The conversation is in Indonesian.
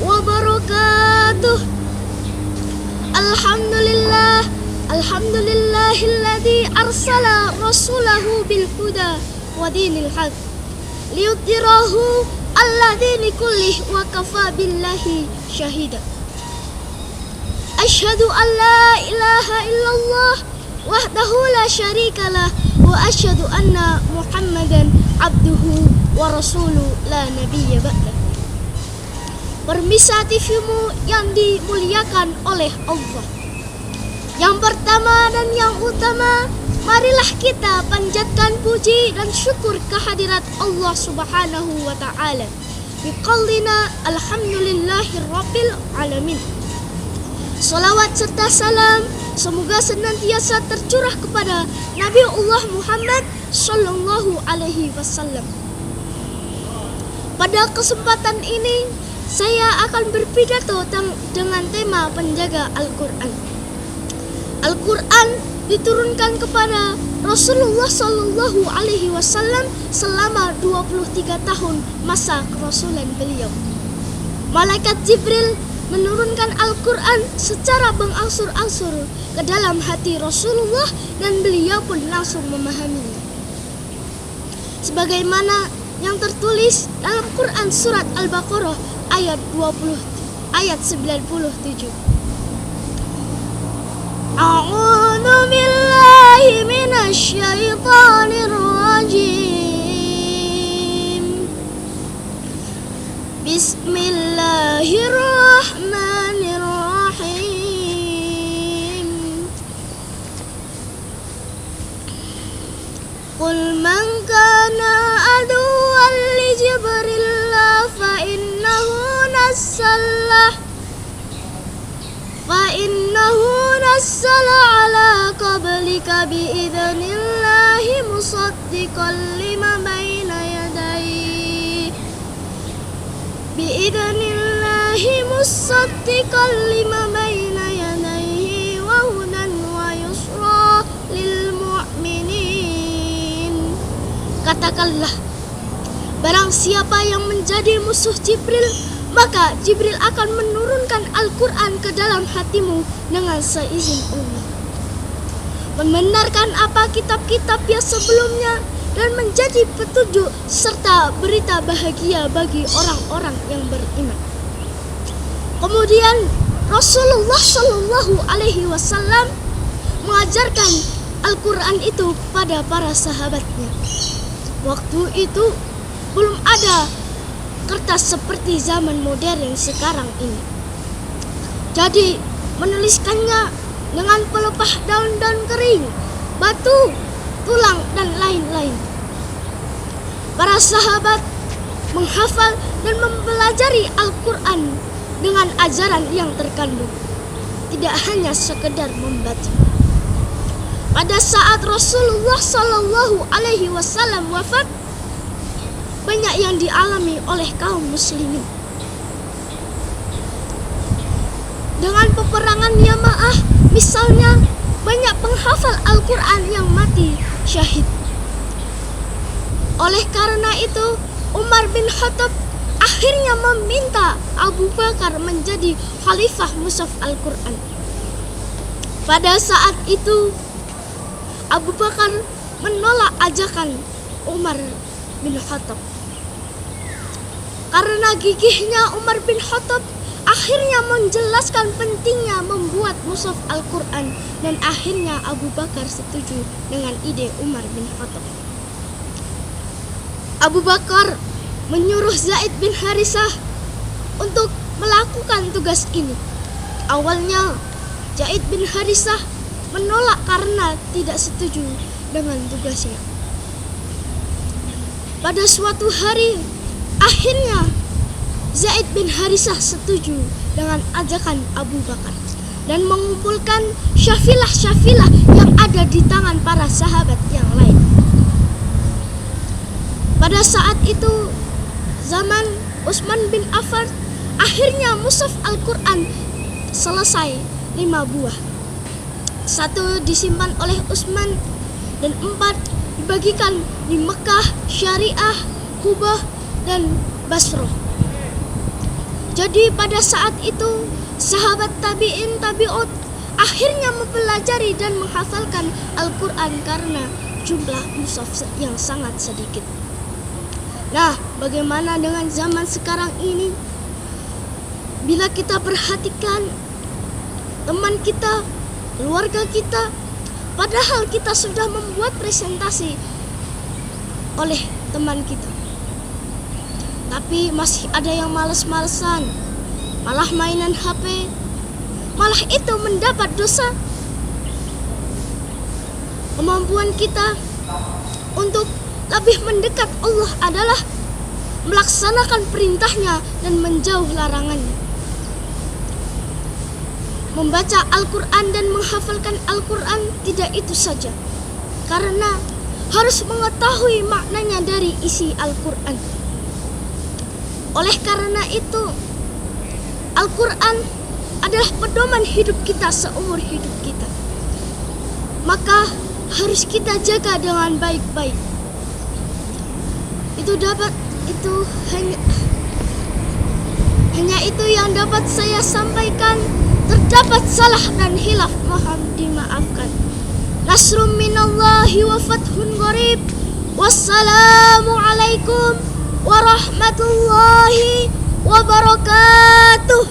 wabarakatuh. Alhamdulillahilladzi arsala rasulahu bil huda wa dinil haq liyudhhirahu ala dini kullih wa kafa billahi syahida. Asyhadu an la ilaha illallah wahdahu la syarikalah wa asyhadu anna Muhammadan abduhu wa rasuluhu la nabiyya ba'dah. Permisa TVmu yang dimuliakan oleh Allah. Yang pertama dan yang utama, marilah kita panjatkan puji dan syukur kehadirat Allah Subhanahu wa ta'ala. Biqaulina alhamdulillahirabbil alamin. Salawat serta salam semoga senantiasa tercurah kepada Nabi Allah Muhammad sallallahu alaihi wasallam. Pada kesempatan ini saya akan berpidato dengan tema penjaga Al-Quran. Al-Quran diturunkan kepada Rasulullah sallallahu alaihi wasallam selama 23 tahun masa kerasulan beliau. Malaikat Jibril menurunkan Al-Quran secara berangsur-angsur ke dalam hati Rasulullah dan beliau pun langsung memahaminya. Sebagaimana yang tertulis dalam Quran surat Al-Baqarah ayat 97. A'udzu billahi minasy syaithanir rajim. Bismillahirrahmanirrahim. Qul man kana aduwwan li Jibril fa innahu nazzala ala qablika biidhnillahi musaddiqan lima baina yadayhi wa hudan wa yusra lil mu'minin. Katakanlah, barang siapa yang menjadi musuh Jibril, maka Jibril akan menurunkan Al-Quran ke dalam hatimu dengan seizin Allah, membenarkan apa kitab-kitab yang sebelumnya dan menjadi petunjuk serta berita bahagia bagi orang-orang yang beriman. Kemudian Rasulullah Shallallahu Alaihi Wasallam mengajarkan Al-Quran itu pada para sahabatnya. Waktu itu belum ada kertas seperti zaman modern sekarang ini. Jadi menuliskannya dengan pelepah daun-daun kering, batu, tulang dan lain-lain. Para sahabat menghafal dan mempelajari Al-Quran dengan ajaran yang terkandung, tidak hanya sekedar membaca. Pada saat Rasulullah Sallallahu Alaihi Wasallam wafat, banyak yang dialami oleh kaum muslimin. Dengan peperangan Yama'ah misalnya, banyak penghafal Al-Quran yang mati syahid. Oleh karena itu, Umar bin Khattab akhirnya meminta Abu Bakar menjadi khalifah mushaf Al-Quran. Pada saat itu, Abu Bakar menolak ajakan Umar bin Khattab. Karena gigihnya Umar bin Khattab akhirnya menjelaskan pentingnya membuat mushaf Al-Quran, dan akhirnya Abu Bakar setuju dengan ide Umar bin Khattab. Abu Bakar menyuruh Zaid bin Harisah untuk melakukan tugas ini. Awalnya Zaid bin Harisah menolak karena tidak setuju dengan tugasnya. Pada suatu hari, akhirnya Zaid bin Harisah setuju dengan ajakan Abu Bakar dan mengumpulkan syafilah-syafilah yang ada di tangan para sahabat yang lain. Pada saat itu, zaman Utsman bin Affan, akhirnya mushaf Al-Quran selesai 5 buah. 1 disimpan oleh Utsman dan 4 dibagikan di Mekah, Syariah, Kubah, dan Basrah. Jadi pada saat itu sahabat tabi'in tabi'ut akhirnya mempelajari dan menghafalkan Al-Quran karena jumlah mushaf yang sangat sedikit. Nah, bagaimana dengan zaman sekarang ini? Bila kita perhatikan teman kita, keluarga kita, padahal kita sudah membuat presentasi oleh teman kita, tapi masih ada yang malas-malesan, malah mainan HP, malah itu mendapat dosa. Kemampuan kita untuk lebih mendekat Allah adalah melaksanakan perintahnya dan menjauh larangannya. Membaca Al-Quran dan menghafalkan Al-Quran tidak itu saja, karena harus mengetahui maknanya dari isi Al-Quran. Oleh karena itu, Al-Quran adalah pedoman hidup kita seumur hidup kita. Maka harus kita jaga dengan baik-baik. Hanya itu yang dapat saya sampaikan. Terdapat salah dan hilaf, mohon dimaafkan. Nasrum minallahi wa fathun qarib. Wassalamualaikum warahmatullahi wabarakatuh.